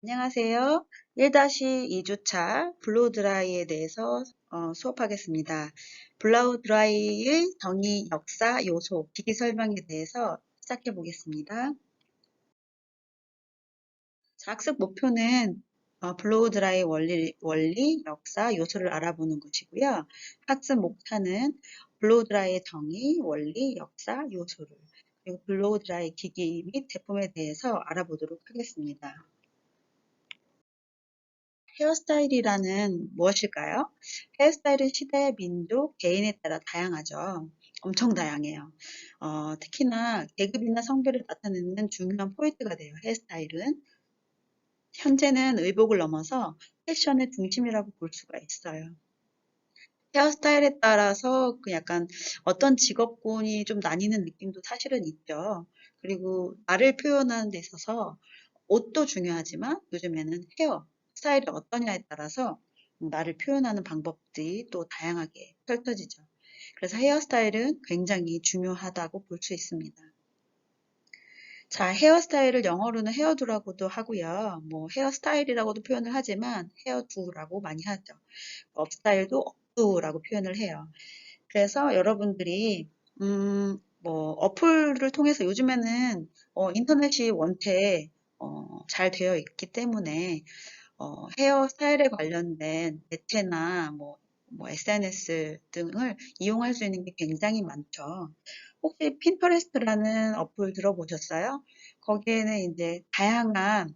안녕하세요. 1-2주차 블로우 드라이에 대해서 수업하겠습니다. 블로우 드라이의 정의, 역사, 요소, 기기 설명에 대해서 시작해 보겠습니다. 자, 학습 목표는 블로우 드라이 원리, 역사, 요소를 알아보는 것이고요. 학습 목차는 블로우 드라이의 정의, 원리, 역사, 요소를 그리고 블로우 드라이 기기 및 제품에 대해서 알아보도록 하겠습니다. 헤어스타일이라는 무엇일까요? 헤어스타일은 시대, 민족, 개인에 따라 다양하죠. 엄청 다양해요. 특히나 계급이나 성별을 나타내는 중요한 포인트가 돼요. 헤어스타일은. 현재는 의복을 넘어서 패션의 중심이라고 볼 수가 있어요. 헤어스타일에 따라서 그 약간 어떤 직업군이 좀 나뉘는 느낌도 사실은 있죠. 그리고 나를 표현하는 데 있어서 옷도 중요하지만 요즘에는 헤어 스타일이 어떠냐에 따라서 나를 표현하는 방법들이 또 다양하게 펼쳐지죠. 그래서 헤어스타일은 굉장히 중요하다고 볼 수 있습니다. 자, 헤어스타일을 영어로는 헤어두라고도 하고요. 뭐 헤어스타일이라고도 표현을 하지만 헤어두라고 많이 하죠. 업스타일도 업두라고 표현을 해요. 그래서 여러분들이 뭐 어플을 통해서 요즘에는 인터넷이 원체 잘 되어 있기 때문에 헤어 스타일에 관련된 매체나 뭐 SNS 등을 이용할 수 있는 게 굉장히 많죠. 혹시 핀터레스트라는 어플 들어보셨어요? 거기에는 이제 다양한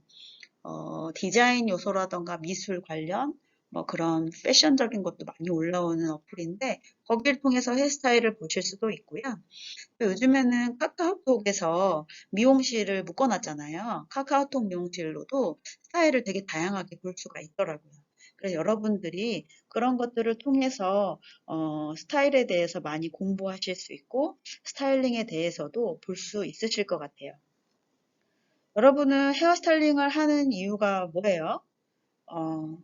디자인 요소라던가 미술 관련 뭐 그런 패션적인 것도 많이 올라오는 어플인데 거기를 통해서 헤어스타일을 보실 수도 있고요. 또 요즘에는 카카오톡에서 미용실을 묶어놨잖아요. 카카오톡 미용실로도 스타일을 되게 다양하게 볼 수가 있더라고요. 그래서 여러분들이 그런 것들을 통해서 스타일에 대해서 많이 공부하실 수 있고 스타일링에 대해서도 볼 수 있으실 것 같아요. 여러분은 헤어스타일링을 하는 이유가 뭐예요? 어,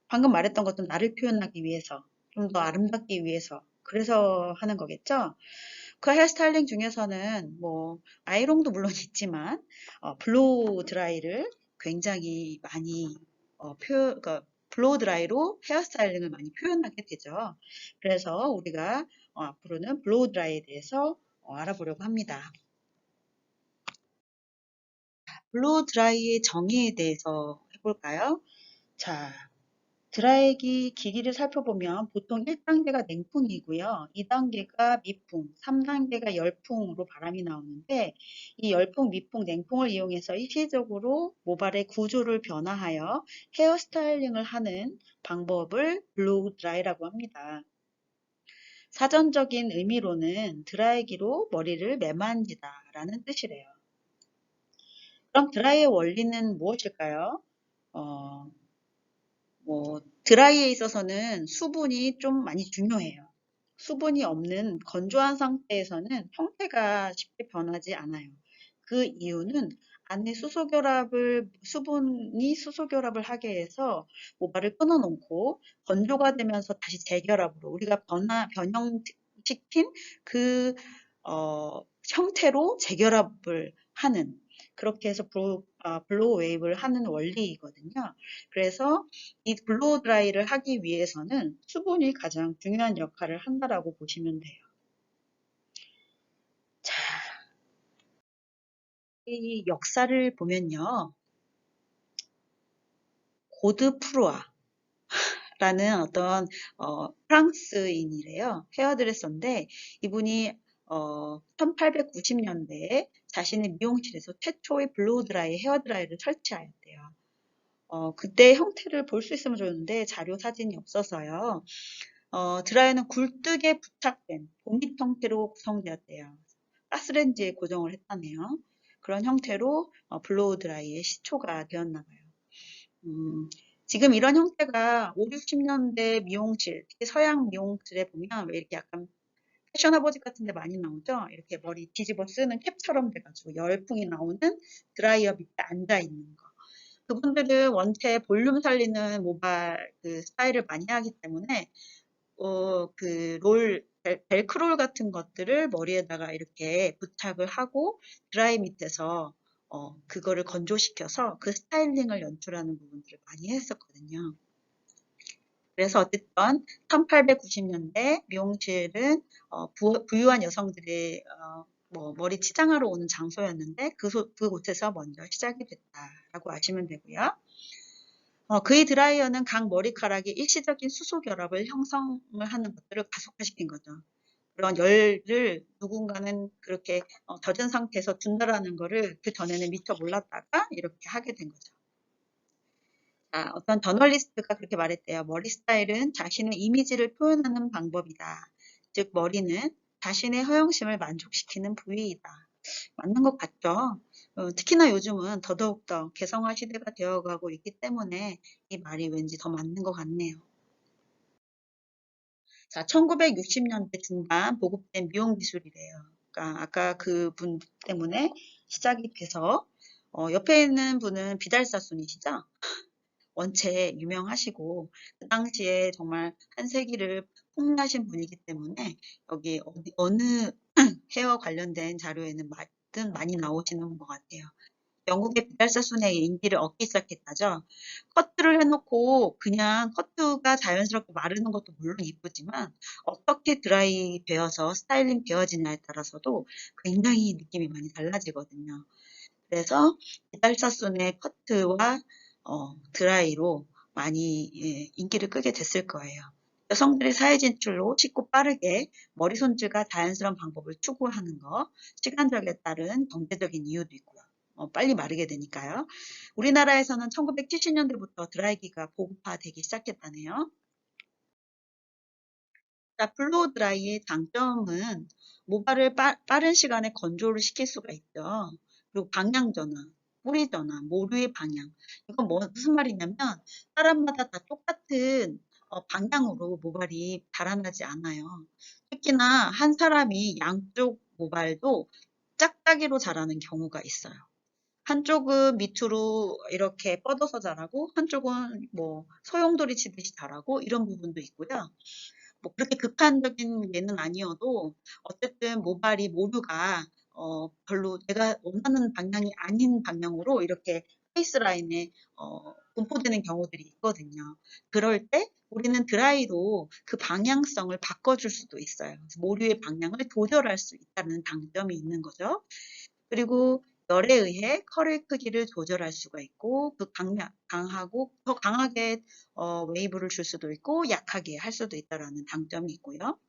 방금 말했던 것도 나를 표현하기 위해서, 좀 더 아름답기 위해서, 그래서 하는 거겠죠? 그 헤어스타일링 중에서는 뭐 아이롱도 물론 있지만 블로우 드라이를 굉장히 많이 그러니까 블로우 드라이로 헤어스타일링을 많이 표현하게 되죠. 그래서 우리가 앞으로는 블로우 드라이에 대해서 알아보려고 합니다. 블로우 드라이의 정의에 대해서 해볼까요? 자, 드라이기 기기를 살펴보면 보통 1단계가 냉풍이고요. 2단계가 미풍, 3단계가 열풍으로 바람이 나오는데 이 열풍, 미풍, 냉풍을 이용해서 일시적으로 모발의 구조를 변화하여 헤어 스타일링을 하는 방법을 블로우 드라이라고 합니다. 사전적인 의미로는 드라이기로 머리를 매만지다 라는 뜻이래요. 그럼 드라이의 원리는 무엇일까요? 어, 드라이에 있어서는 수분이 좀 많이 중요해요. 수분이 없는 건조한 상태에서는 형태가 쉽게 변하지 않아요. 그 이유는 안에 수분이 수소결합을 하게 해서 모발을 끊어놓고 건조가 되면서 다시 재결합으로 우리가 변형시킨 그, 형태로 재결합을 하는 그렇게 해서 블로우 웨이브를 하는 원리이거든요. 그래서 이 블로우 드라이를 하기 위해서는 수분이 가장 중요한 역할을 한다라고 보시면 돼요. 자, 이 역사를 보면요. 고드 프루아라는 어떤 프랑스인이래요. 헤어드레서인데 이분이 1890년대에 자신의 미용실에서 최초의 블로우 드라이 헤어드라이를 설치하였대요. 그때 형태를 볼 수 있으면 좋은데 자료 사진이 없어서요. 드라이는 굴뚝에 부착된 고밑 형태로 구성되었대요. 가스레인지에 고정을 했다네요. 그런 형태로 블로우 드라이의 시초가 되었나 봐요. 지금 이런 형태가 5, 60년대 미용실, 특히 서양 미용실에 보면 왜 이렇게 약간 패셔너버지 같은 데 많이 나오죠? 이렇게 머리 뒤집어 쓰는 캡처럼 돼가지고 열풍이 나오는 드라이어 밑에 앉아 있는 거. 그분들은 원체 볼륨 살리는 모발 그 스타일을 많이 하기 때문에 벨크롤 같은 것들을 머리에다가 이렇게 부착을 하고 드라이 밑에서 그거를 건조시켜서 그 스타일링을 연출하는 부분들을 많이 했었거든요. 그래서 어쨌든 1890년대 미용실은 부유한 여성들이 뭐 머리 치장하러 오는 장소였는데 그곳에서 먼저 시작이 됐다라고 아시면 되고요. 그의 드라이어는 각 머리카락의 일시적인 수소 결합을 형성을 하는 것들을 가속화시킨 거죠. 그런 열을 누군가는 그렇게 젖은 상태에서 둔다라는 거를 그 전에는 미처 몰랐다가 이렇게 하게 된 거죠. 어떤 저널리스트가 그렇게 말했대요. 머리 스타일은 자신의 이미지를 표현하는 방법이다. 즉 머리는 자신의 허영심을 만족시키는 부위이다. 맞는 것 같죠? 특히나 요즘은 더더욱더 개성화 시대가 되어가고 있기 때문에 이 말이 왠지 더 맞는 것 같네요. 자, 1960년대 중반 보급된 미용 기술이래요. 그러니까 아까 그 분 때문에 시작이 돼서 옆에 있는 분은 비달사순이시죠? 원체 유명하시고 그 당시에 정말 한 세기를 풍미하신 분이기 때문에 여기 어느 헤어 관련된 자료에는 많이 나오시는 것 같아요. 영국의 비달사순의 인기를 얻기 시작했다죠. 커트를 해놓고 그냥 커트가 자연스럽게 마르는 것도 물론 이쁘지만 어떻게 드라이 되어서 스타일링 되어지냐에 따라서도 굉장히 느낌이 많이 달라지거든요. 그래서 비달사순의 커트와 드라이로 많이 인기를 끄게 됐을 거예요. 여성들의 사회 진출로 쉽고 빠르게 머리 손질과 자연스러운 방법을 추구하는 거, 시간적에 따른 경제적인 이유도 있고요. 빨리 마르게 되니까요. 우리나라에서는 1970년대부터 드라이기가 보급화되기 시작했다네요. 자, 블로우 드라이의 장점은 모발을 빠른 시간에 건조를 시킬 수가 있죠. 그리고 방향 전환, 뿌리 전환, 모류의 방향. 이건 무슨 말이냐면 사람마다 다 똑같은 방향으로 모발이 자라나지 않아요. 특히나 한 사람이 양쪽 모발도 짝짝이로 자라는 경우가 있어요. 한쪽은 밑으로 이렇게 뻗어서 자라고 한쪽은 뭐 소용돌이 치듯이 자라고 이런 부분도 있고요. 뭐 그렇게 극한적인 예는 아니어도 어쨌든 모발이 모두가 별로 내가 원하는 방향이 아닌 방향으로 이렇게 페이스라인에 분포되는 경우들이 있거든요. 그럴 때 우리는 드라이로 그 방향성을 바꿔줄 수도 있어요. 모류의 방향을 조절할 수 있다는 장점이 있는 거죠. 그리고 열에 의해 컬의 크기를 조절할 수가 있고 그 강하고 더 강하게 웨이브를 줄 수도 있고 약하게 할 수도 있다라는 장점이 있고요.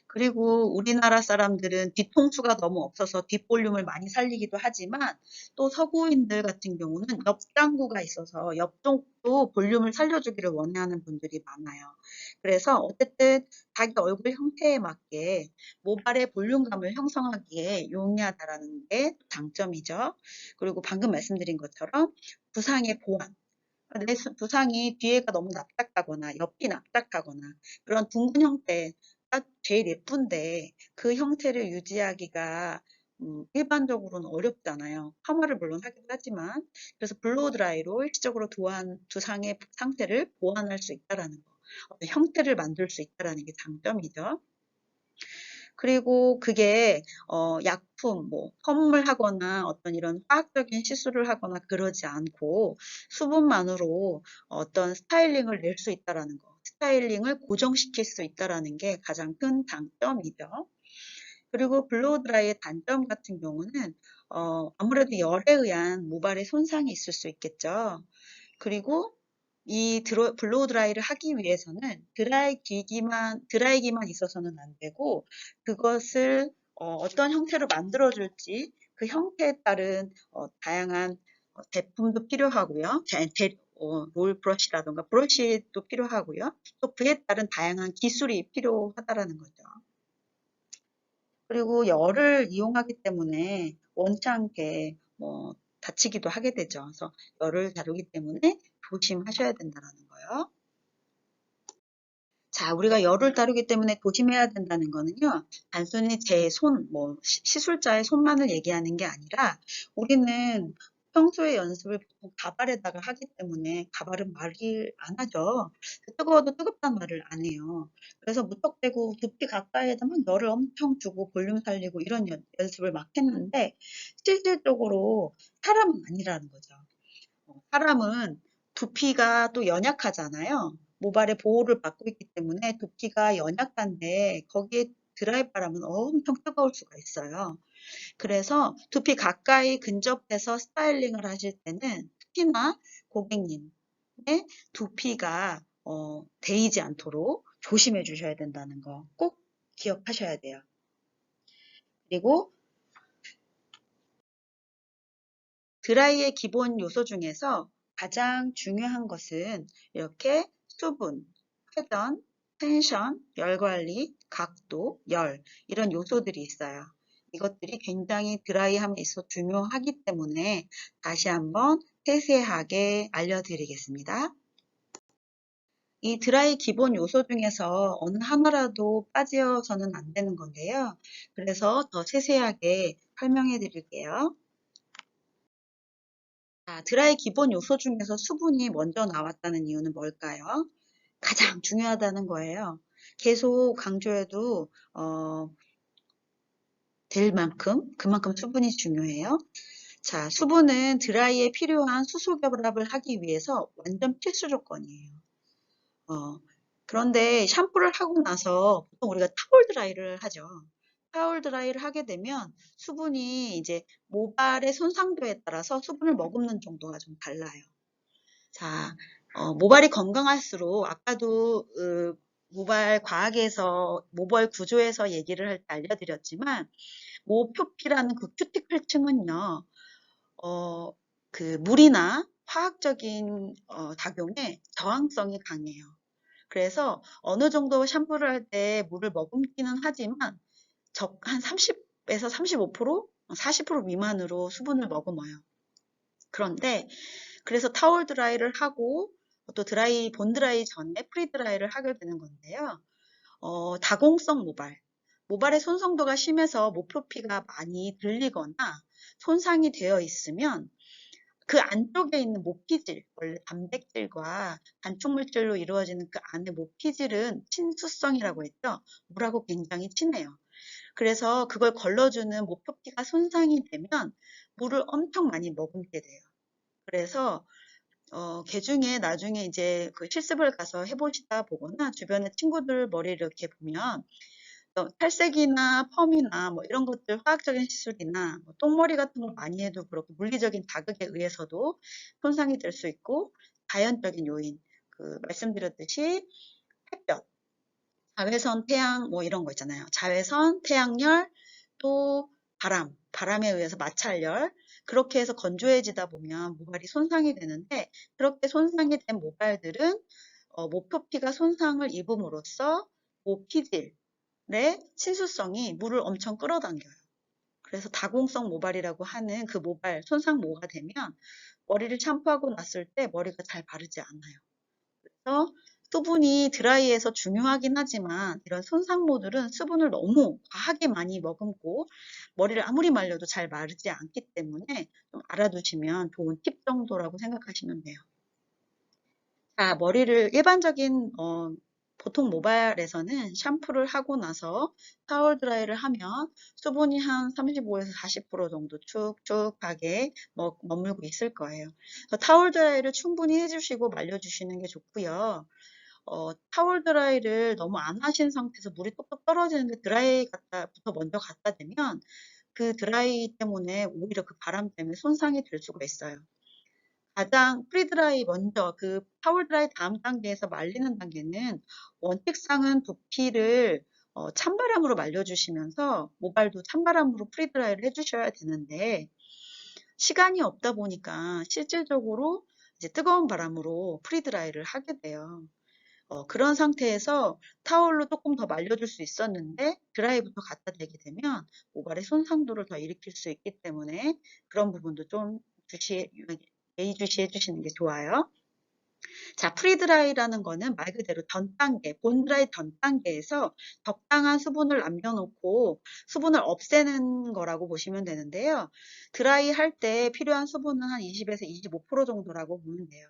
그리고 우리나라 사람들은 뒤통수가 너무 없어서 뒷볼륨을 많이 살리기도 하지만 또 서구인들 같은 경우는 옆장구가 있어서 옆쪽도 볼륨을 살려주기를 원하는 분들이 많아요. 그래서 어쨌든 자기 얼굴 형태에 맞게 모발의 볼륨감을 형성하기에 용이하다라는 게 장점이죠. 그리고 방금 말씀드린 것처럼 부상의 보완. 내 두상이 뒤에가 너무 납작하거나 옆이 납작하거나 그런 둥근 형태가 제일 예쁜데 그 형태를 유지하기가 일반적으로는 어렵잖아요. 파마를 물론 하기도 하지만 그래서 블로우 드라이로 일시적으로 두상의 상태를 보완할 수 있다라는 거, 어떤 형태를 만들 수 있다라는 게 장점이죠. 그리고 그게 약품, 뭐 선물하거나 어떤 이런 화학적인 시술을 하거나 그러지 않고 수분만으로 어떤 스타일링을 낼 수 있다라는 거, 스타일링을 고정시킬 수 있다라는 게 가장 큰 장점이죠. 그리고 블로우 드라이의 단점 같은 경우는 아무래도 열에 의한 모발의 손상이 있을 수 있겠죠. 그리고 이 블로우 드라이를 하기 위해서는 드라이기만 있어서는 안 되고 그것을 어떤 형태로 만들어줄지 그 형태에 따른 다양한 제품도 필요하고요. 롤 브러쉬라던가 브러쉬도 필요하고요. 또 그에 따른 다양한 기술이 필요하다라는 거죠. 그리고 열을 이용하기 때문에 원치 않게 뭐 다치기도 하게 되죠. 그래서 열을 다루기 때문에 조심하셔야 된다는 거예요. 자, 우리가 열을 다루기 때문에 조심해야 된다는 거는요, 단순히 제 손, 뭐, 시술자의 손만을 얘기하는 게 아니라, 우리는 평소에 연습을 보통 가발에다가 하기 때문에 가발은 말을 안 하죠. 뜨거워도 뜨겁다는 말을 안 해요. 그래서 무턱대고 두피 가까이에다 막 열을 엄청 주고 볼륨 살리고 이런 연습을 막 했는데 실질적으로 사람은 아니라는 거죠. 사람은 두피가 또 연약하잖아요. 모발의 보호를 받고 있기 때문에 두피가 연약한데 거기에 드라이 바람은 엄청 뜨거울 수가 있어요. 그래서 두피 가까이 근접해서 스타일링을 하실 때는 특히나 고객님의 두피가 데이지 않도록 조심해 주셔야 된다는 거 꼭 기억하셔야 돼요. 그리고 드라이의 기본 요소 중에서 가장 중요한 것은 이렇게 수분, 회전, 텐션, 열 관리, 각도, 열 이런 요소들이 있어요. 이것들이 굉장히 드라이함에 있어 중요하기 때문에 다시 한번 세세하게 알려드리겠습니다. 이 드라이 기본 요소 중에서 어느 하나라도 빠져서는 안 되는 건데요. 그래서 더 세세하게 설명해 드릴게요. 드라이 기본 요소 중에서 수분이 먼저 나왔다는 이유는 뭘까요? 가장 중요하다는 거예요. 계속 강조해도 될 만큼 그만큼 수분이 중요해요. 자, 수분은 드라이에 필요한 수소 결합을 하기 위해서 완전 필수 조건이에요. 그런데 샴푸를 하고 나서 보통 우리가 타월 드라이를 하죠. 타월 드라이를 하게 되면 수분이 이제 모발의 손상도에 따라서 수분을 머금는 정도가 좀 달라요. 자, 모발이 건강할수록 아까도 모발 과학에서 모발 구조에서 얘기를 할 때 알려드렸지만 모표피라는 그 큐티클 층은요, 그 물이나 화학적인 작용에 저항성이 강해요. 그래서 어느 정도 샴푸를 할 때 물을 머금기는 하지만 한 30에서 35%, 40% 미만으로 수분을 머금어요. 그런데 그래서 타월 드라이를 하고 또 본 드라이 전에 프리 드라이를 하게 되는 건데요. 다공성 모발의 손상도가 심해서 모표피가 많이 들리거나 손상이 되어 있으면 그 안쪽에 있는 모피질, 원래 단백질과 단축물질로 이루어지는 그 안에 모피질은 친수성이라고 했죠. 물하고 굉장히 친해요. 그래서 그걸 걸러주는 모표피가 손상이 되면 물을 엄청 많이 머금게 돼요. 그래서 개 중에 나중에 이제 그 실습을 가서 해보시다 보거나 주변에 친구들 머리를 이렇게 보면 탈색이나 펌이나 뭐 이런 것들 화학적인 시술이나 뭐 똥머리 같은 걸 많이 해도 그렇고 물리적인 자극에 의해서도 손상이 될 수 있고 자연적인 요인 말씀드렸듯이 햇볕, 자외선, 태양 뭐 이런 거 있잖아요. 자외선, 태양열, 또 바람에 의해서 마찰열 그렇게 해서 건조해지다 보면 모발이 손상이 되는데 그렇게 손상이 된 모발들은 모표피가 손상을 입음으로써 모피질의 친수성이 물을 엄청 끌어당겨요. 그래서 다공성 모발이라고 하는 그 모발 손상모가 되면 머리를 샴푸하고 났을 때 머리가 잘 바르지 않아요. 그래서 수분이 드라이에서 중요하긴 하지만 이런 손상모들은 수분을 너무 과하게 많이 머금고 머리를 아무리 말려도 잘 마르지 않기 때문에 좀 알아두시면 좋은 팁 정도라고 생각하시면 돼요. 자, 머리를 일반적인 보통 모발에서는 샴푸를 하고 나서 타월 드라이를 하면 수분이 한 35에서 40% 정도 축축하게 머물고 있을 거예요. 타월 드라이를 충분히 해주시고 말려주시는 게 좋고요. 타월 드라이를 너무 안 하신 상태에서 물이 뚝뚝 떨어지는데 드라이부터 먼저 갖다 대면 그 드라이 때문에 오히려 그 바람 때문에 손상이 될 수가 있어요. 가장 프리드라이 먼저 그 타월 드라이 다음 단계에서 말리는 단계는 원칙상은 두피를 찬바람으로 말려주시면서 모발도 찬바람으로 프리드라이를 해주셔야 되는데 시간이 없다 보니까 실질적으로 이제 뜨거운 바람으로 프리드라이를 하게 돼요. 그런 상태에서 타월로 조금 더 말려줄 수 있었는데 드라이부터 갖다 대게 되면 모발의 손상도를 더 일으킬 수 있기 때문에 그런 부분도 좀 예의주시해 주시는 게 좋아요. 자, 프리드라이라는 거는 말 그대로 전 단계, 본드라이 전 단계에서 적당한 수분을 남겨놓고 수분을 없애는 거라고 보시면 되는데요. 드라이 할 때 필요한 수분은 한 20에서 25% 정도라고 보면 돼요.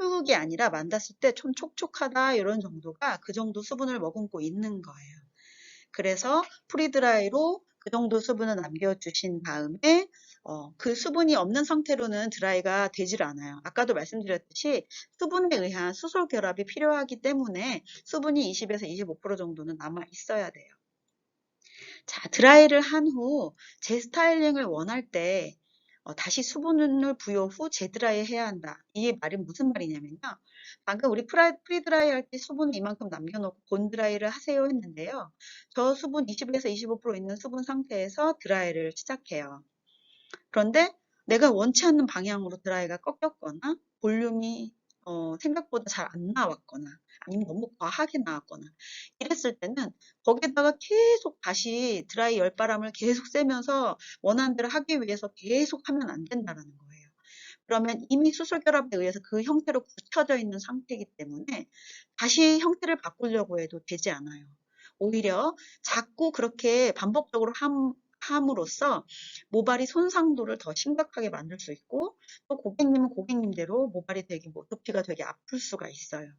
축이 아니라 만졌을 때 좀 촉촉하다 이런 정도가 그 정도 수분을 머금고 있는 거예요. 그래서 프리드라이로 그 정도 수분을 남겨주신 다음에 그 수분이 없는 상태로는 드라이가 되질 않아요. 아까도 말씀드렸듯이 수분에 의한 수소 결합이 필요하기 때문에 수분이 20에서 25% 정도는 남아 있어야 돼요. 자, 드라이를 한 후 재스타일링을 원할 때 다시 수분을 부여 후 재드라이 해야 한다. 이 말이 무슨 말이냐면요. 방금 우리 프리드라이 할 때 수분을 이만큼 남겨놓고 본드라이를 하세요 했는데요. 저 수분 20에서 25% 있는 수분 상태에서 드라이를 시작해요. 그런데 내가 원치 않는 방향으로 드라이가 꺾였거나 볼륨이 생각보다 잘 안 나왔거나 아니면 너무 과하게 나왔거나 이랬을 때는 거기다가 계속 다시 드라이 열바람을 계속 쐬면서 원하는 대로 하기 위해서 계속 하면 안 된다는 거예요. 그러면 이미 수소 결합에 의해서 그 형태로 굳혀져 있는 상태이기 때문에 다시 형태를 바꾸려고 해도 되지 않아요. 오히려 자꾸 그렇게 반복적으로 함으로써 모발이 손상도를 더 심각하게 만들 수 있고 또 고객님은 고객님대로 모발이 되게 두피가 되게 아플 수가 있어요.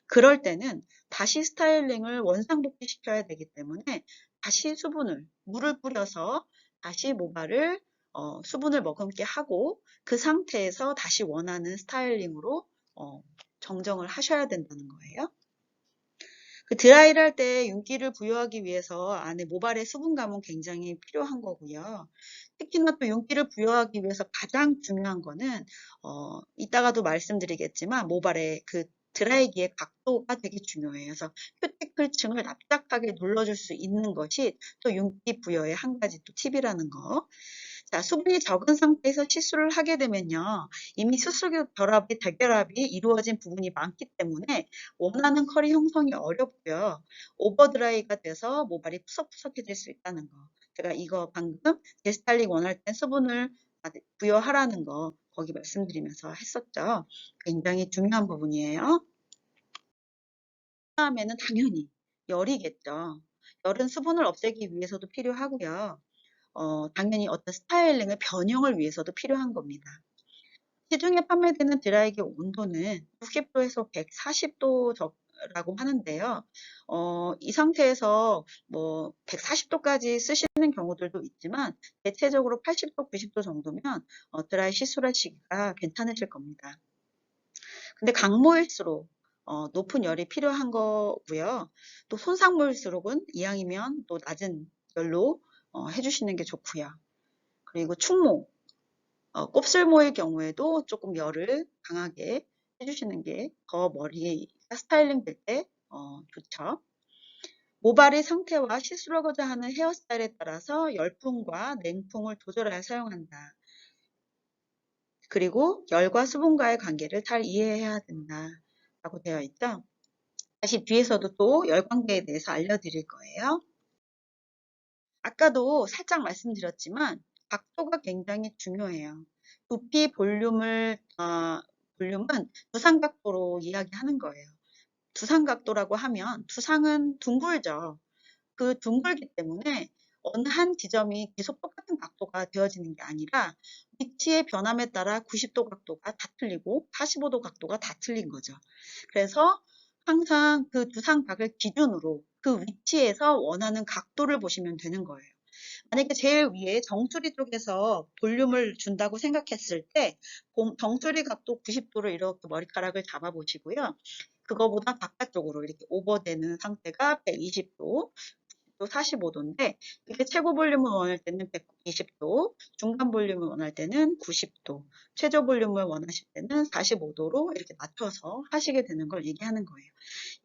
그럴 때는 다시 스타일링을 원상복귀 시켜야 되기 때문에 다시 물을 뿌려서 다시 모발을 수분을 머금게 하고 그 상태에서 다시 원하는 스타일링으로 정정을 하셔야 된다는 거예요. 그 드라이를 할 때 윤기를 부여하기 위해서 안에 모발의 수분감은 굉장히 필요한 거고요. 특히나 또 윤기를 부여하기 위해서 가장 중요한 거는 이따가도 말씀드리겠지만 모발의 그 드라이기의 각도가 되게 중요해요. 그래서 큐티클층을 납작하게 눌러줄 수 있는 것이 또 윤기 부여의 한 가지 또 팁이라는 거. 자, 수분이 적은 상태에서 시술을 하게 되면요. 이미 수소 결합이, 대결합이 이루어진 부분이 많기 때문에 원하는 컬이 형성이 어렵고요. 오버드라이가 돼서 모발이 푸석푸석해질 수 있다는 거. 제가 이거 방금 데스타일링 원할 땐 수분을 부여하라는 거 거기 말씀드리면서 했었죠. 굉장히 중요한 부분이에요. 다음에는 당연히 열이겠죠. 열은 수분을 없애기 위해서도 필요하고요. 당연히 어떤 스타일링의 변형을 위해서도 필요한 겁니다. 시중에 판매되는 드라이기 온도는 60도에서 140도라고 하는데요. 이 상태에서 뭐 140도까지 쓰시는 경우들도 있지만 대체적으로 80도, 90도 정도면 드라이 시술하시기가 괜찮으실 겁니다. 근데 강모일수록 높은 열이 필요한 거고요. 또 손상모일수록은 이왕이면 또 낮은 열로 해주시는 게 좋고요. 그리고 충모, 곱슬모일 경우에도 조금 열을 강하게 해주시는 게 더 머리가 스타일링 될 때 좋죠. 모발의 상태와 시술하고자 하는 헤어스타일에 따라서 열풍과 냉풍을 조절하여 사용한다. 그리고 열과 수분과의 관계를 잘 이해해야 된다. 라고 되어 있죠. 다시 뒤에서도 또 열 관계에 대해서 알려드릴 거예요. 아까도 살짝 말씀드렸지만 각도가 굉장히 중요해요. 두피 볼륨은 두상각도로 이야기하는 거예요. 두상각도라고 하면 두상은 둥글죠. 그 둥글기 때문에 어느 한 지점이 계속 똑같은 각도가 되어지는 게 아니라 위치의 변함에 따라 90도 각도가 다 틀리고 45도 각도가 다 틀린 거죠. 그래서 항상 그 두상각을 기준으로 그 위치에서 원하는 각도를 보시면 되는 거예요. 만약에 제일 위에 정수리 쪽에서 볼륨을 준다고 생각했을 때 정수리 각도 90도로 이렇게 머리카락을 잡아 보시고요. 그거보다 바깥쪽으로 이렇게 오버되는 상태가 120도, 또 45도인데 이게 최고 볼륨을 원할 때는 120도, 중간 볼륨을 원할 때는 90도, 최저 볼륨을 원하실 때는 45도로 이렇게 맞춰서 하시게 되는 걸 얘기하는 거예요.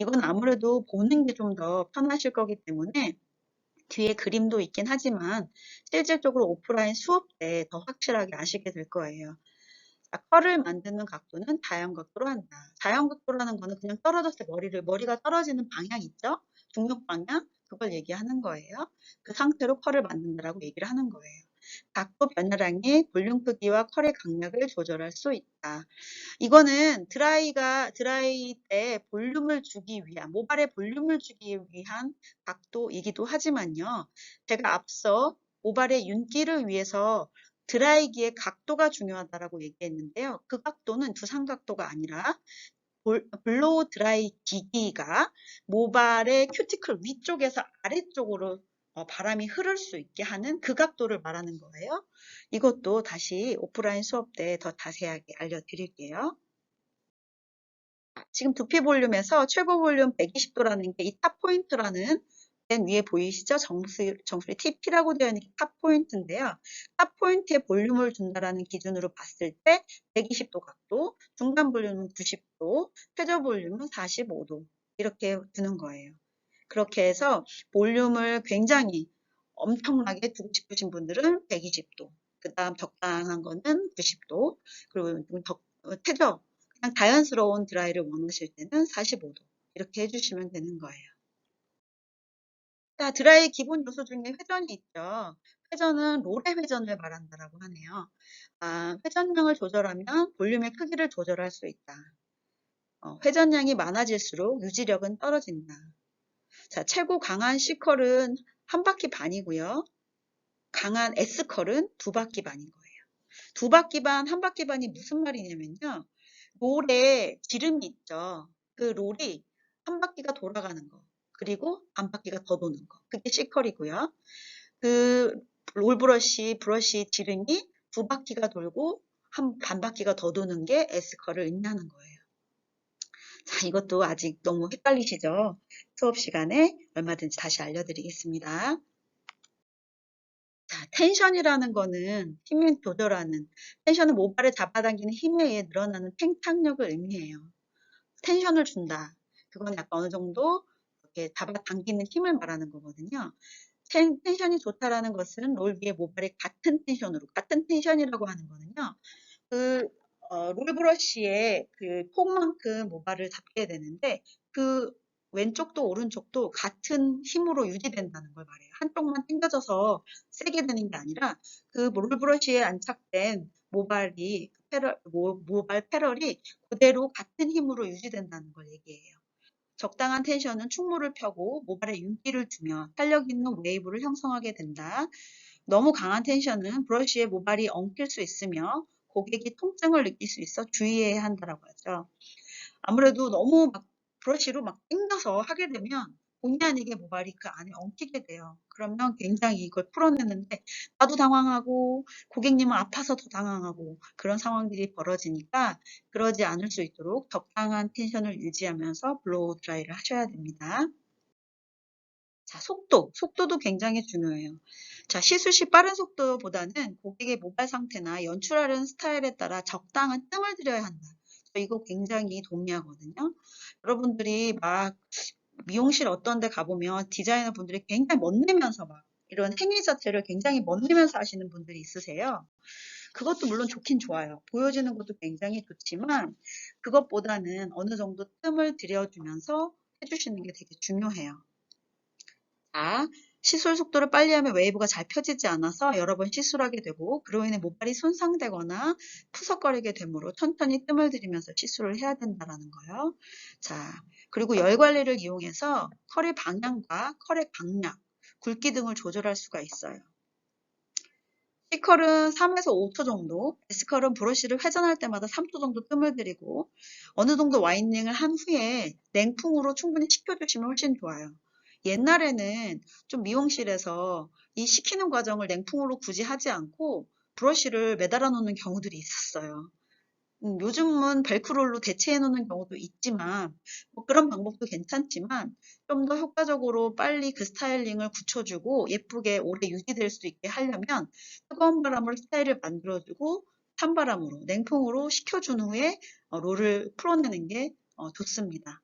이건 아무래도 보는 게 좀 더 편하실 거기 때문에 뒤에 그림도 있긴 하지만 실질적으로 오프라인 수업 때 더 확실하게 아시게 될 거예요. 자, 컬을 만드는 각도는 자연각도로 한다. 자연각도라는 거는 그냥 떨어졌을 때 머리가 떨어지는 방향 있죠? 중력 방향? 그걸 얘기하는 거예요. 그 상태로 컬을 만든다라고 얘기를 하는 거예요. 각도 변화량의 볼륨 크기와 컬의 강약을 조절할 수 있다. 이거는 드라이 때 볼륨을 주기 위한, 모발에 볼륨을 주기 위한 각도이기도 하지만요. 제가 앞서 모발의 윤기를 위해서 드라이기의 각도가 중요하다라고 얘기했는데요. 그 각도는 두상각도가 아니라 블로우 드라이 기기가 모발의 큐티클 위쪽에서 아래쪽으로 바람이 흐를 수 있게 하는 그 각도를 말하는 거예요. 이것도 다시 오프라인 수업 때 더 자세하게 알려드릴게요. 지금 두피 볼륨에서 최고 볼륨 120도라는 게 이 탑 포인트라는 맨 위에 보이시죠? 정수리 TP라고 되어 있는 게 탑 포인트인데요. 탑 포인트에 볼륨을 준다라는 기준으로 봤을 때 120도 각도, 중간 볼륨은 90도, 최저 볼륨은 45도 이렇게 두는 거예요. 그렇게 해서 볼륨을 굉장히 엄청나게 두고 싶으신 분들은 120도, 그 다음 적당한 거는 90도, 그리고 최저 그냥 자연스러운 드라이를 원하실 때는 45도 이렇게 해주시면 되는 거예요. 자, 드라이 기본 요소 중에 회전이 있죠. 회전은 롤의 회전을 말한다라고 하네요. 회전량을 조절하면 볼륨의 크기를 조절할 수 있다. 회전량이 많아질수록 유지력은 떨어진다. 자, 최고 강한 C컬은 한 바퀴 반이고요. 강한 S컬은 두 바퀴 반인 거예요. 두 바퀴 반, 한 바퀴 반이 무슨 말이냐면요. 롤에 기름이 있죠. 그 롤이 한 바퀴가 돌아가는 거. 그리고 반 바퀴가 더 도는 거. 그게 C컬이고요. 그 브러쉬 지름이 두 바퀴가 돌고 반 바퀴가 더 도는 게 S컬을 의미하는 거예요. 자, 이것도 아직 너무 헷갈리시죠? 수업 시간에 얼마든지 다시 알려드리겠습니다. 자, 텐션이라는 거는 힘을 조절하는, 텐션은 모발을 잡아당기는 힘에 의해 늘어나는 팽창력을 의미해요. 텐션을 준다. 그건 약간 어느 정도 이렇게 잡아당기는 힘을 말하는 거거든요. 텐션이 좋다라는 것은 롤 위에 모발이 같은 텐션이라고 하는 거는요. 그 롤브러쉬의 그 폭만큼 모발을 잡게 되는데 그 왼쪽도 오른쪽도 같은 힘으로 유지된다는 걸 말해요. 한쪽만 당겨져서 세게 되는 게 아니라 그 롤브러쉬에 안착된 모발 패럴이 그대로 같은 힘으로 유지된다는 걸 얘기해요. 적당한 텐션은 충무를 펴고 모발에 윤기를 주며 탄력 있는 웨이브를 형성하게 된다. 너무 강한 텐션은 브러쉬에 모발이 엉킬 수 있으며 고객이 통증을 느낄 수 있어 주의해야 한다라고 하죠. 아무래도 너무 막 브러쉬로 막 당겨서 하게 되면 본의 아니게 모발이 그 안에 엉키게 돼요. 그러면 굉장히 이걸 풀어내는데 나도 당황하고 고객님은 아파서 더 당황하고 그런 상황들이 벌어지니까 그러지 않을 수 있도록 적당한 텐션을 유지하면서 블로우 드라이를 하셔야 됩니다. 자, 속도도 굉장히 중요해요. 자, 시술 시 빠른 속도보다는 고객의 모발 상태나 연출하려는 스타일에 따라 적당한 뜸을 들여야 한다. 이거 굉장히 동의하거든요. 여러분들이 막 미용실 어떤 데 가보면 디자이너 분들이 굉장히 멋내면서 막 이런 행위 자체를 굉장히 멋내면서 하시는 분들이 있으세요. 그것도 물론 좋긴 좋아요. 보여지는 것도 굉장히 좋지만 그것보다는 어느 정도 뜸을 들여주면서 해주시는 게 되게 중요해요. 자, 시술 속도를 빨리 하면 웨이브가 잘 펴지지 않아서 여러 번 시술하게 되고 그로 인해 모발이 손상되거나 푸석거리게 되므로 천천히 뜸을 들이면서 시술을 해야 된다는 거예요. 자, 그리고 열 관리를 이용해서 컬의 방향과 컬의 강약, 굵기 등을 조절할 수가 있어요. C컬은 3에서 5초 정도, S컬은 브러쉬를 회전할 때마다 3초 정도 뜸을 들이고 어느 정도 와인딩을 한 후에 냉풍으로 충분히 식혀주시면 훨씬 좋아요. 옛날에는 좀 미용실에서 이 식히는 과정을 냉풍으로 굳이 하지 않고 브러쉬를 매달아 놓는 경우들이 있었어요. 요즘은 벨크롤로 대체해 놓는 경우도 있지만 뭐 그런 방법도 괜찮지만 좀 더 효과적으로 빨리 그 스타일링을 굳혀주고 예쁘게 오래 유지될 수 있게 하려면 뜨거운 바람으로 스타일을 만들어주고 찬바람으로 냉풍으로 식혀준 후에 롤을 풀어내는 게 좋습니다.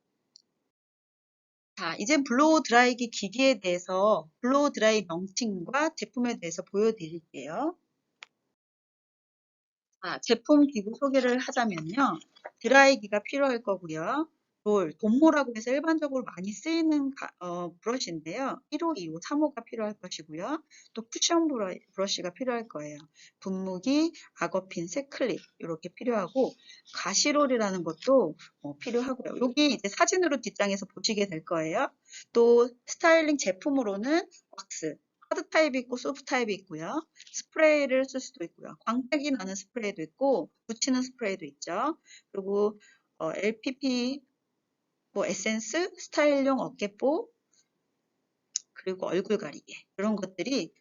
자, 이제 블로우 드라이기 기기에 대해서 블로우 드라이 명칭과 제품에 대해서 보여드릴게요. 제품 기구 소개를 하자면요. 드라이기가 필요할 거고요. 돈모라고 해서 일반적으로 많이 쓰이는 브러쉬인데요. 1호, 2호, 3호가 필요할 것이고요. 또 쿠션 브러쉬가 필요할 거예요. 분무기, 악어핀, 클립 이렇게 필요하고 가시롤이라는 것도 필요하고요. 여기 이제 사진으로 뒷장에서 보시게 될 거예요. 또 스타일링 제품으로는 왁스, 하드 타입이 있고 소프트 타입이 있고요. 스프레이를 쓸 수도 있고요. 광택이 나는 스프레이도 있고 묻히는 스프레이도 있죠. 그리고 LPP 뭐 에센스, 스타일용 어깨뽀, 그리고 얼굴 가리개 이런 것들이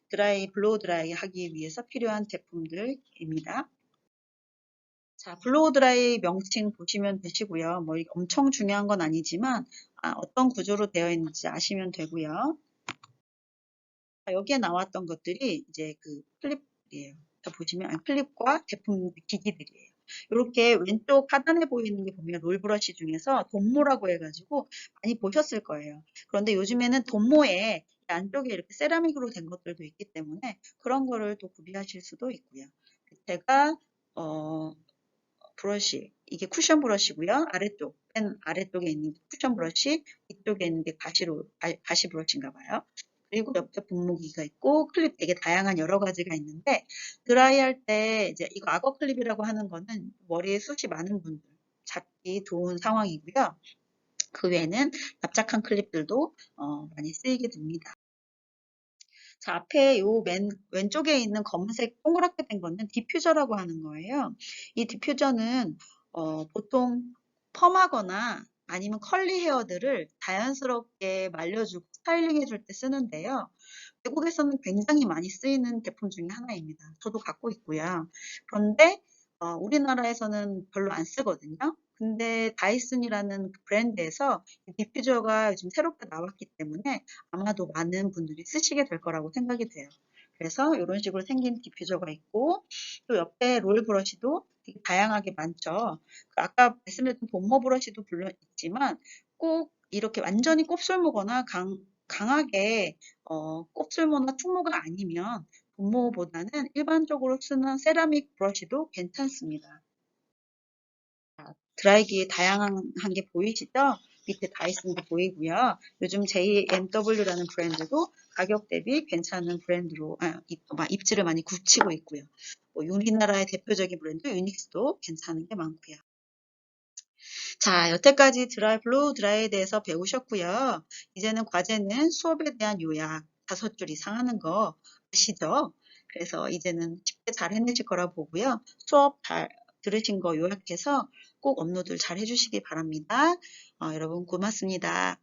블로우 드라이 하기 위해서 필요한 제품들입니다. 자, 블로우 드라이 명칭 보시면 되시고요. 뭐 이게 엄청 중요한 건 아니지만 어떤 구조로 되어 있는지 아시면 되고요. 여기에 나왔던 것들이 이제 그 클립이에요. 보시면 클립과 제품 기기들이에요. 이렇게 왼쪽 하단에 보이는 게 보면 롤 브러쉬 중에서 돈모라고 해가지고 많이 보셨을 거예요. 그런데 요즘에는 돈모에 안쪽에 이렇게 세라믹으로 된 것들도 있기 때문에 그런 거를 또 구비하실 수도 있고요. 밑에가 브러쉬, 이게 쿠션 브러쉬고요. 맨 아래쪽에 있는 게 쿠션 브러쉬, 위쪽에 있는 게 가시 브러쉬인가 봐요. 그리고 옆에 분무기가 있고 클립 되게 다양한 여러 가지가 있는데 드라이 할 때 이제 이거 악어 클립이라고 하는 거는 머리에 숱이 많은 분들 잡기 좋은 상황이고요. 그 외에는 납작한 클립들도 많이 쓰이게 됩니다. 자, 앞에 요 왼쪽에 있는 검은색 동그랗게 된 거는 디퓨저라고 하는 거예요. 이 디퓨저는 보통 펌하거나 아니면 컬리 헤어들을 자연스럽게 말려주고 스타일링 해줄 때 쓰는데요. 외국에서는 굉장히 많이 쓰이는 제품 중에 하나입니다. 저도 갖고 있고요. 그런데 우리나라에서는 별로 안 쓰거든요. 근데 다이슨이라는 브랜드에서 디퓨저가 요즘 새롭게 나왔기 때문에 아마도 많은 분들이 쓰시게 될 거라고 생각이 돼요. 그래서 이런 식으로 생긴 디퓨저가 있고 또 옆에 롤 브러쉬도 되게 다양하게 많죠. 아까 말씀드렸던 본모 브러쉬도 물론 있지만 꼭 이렇게 완전히 곱슬무거나 강하게 곱슬모나 충모가 아니면 분모보다는 일반적으로 쓰는 세라믹 브러쉬도 괜찮습니다. 드라이기의 다양한 게 보이시죠? 밑에 다이슨도 보이고요. 요즘 JMW라는 브랜드도 가격 대비 괜찮은 브랜드로 입지를 많이 굳히고 있고요. 우리나라의 대표적인 브랜드 유닉스도 괜찮은 게 많고요. 자, 여태까지 블로우 드라이에 대해서 배우셨고요. 이제는 과제는 수업에 대한 요약 5줄 이상 하는 거 아시죠? 그래서 이제는 쉽게 잘 해내실 거라 보고요. 수업 잘 들으신 거 요약해서 꼭 업로드 잘 해주시기 바랍니다. 여러분 고맙습니다.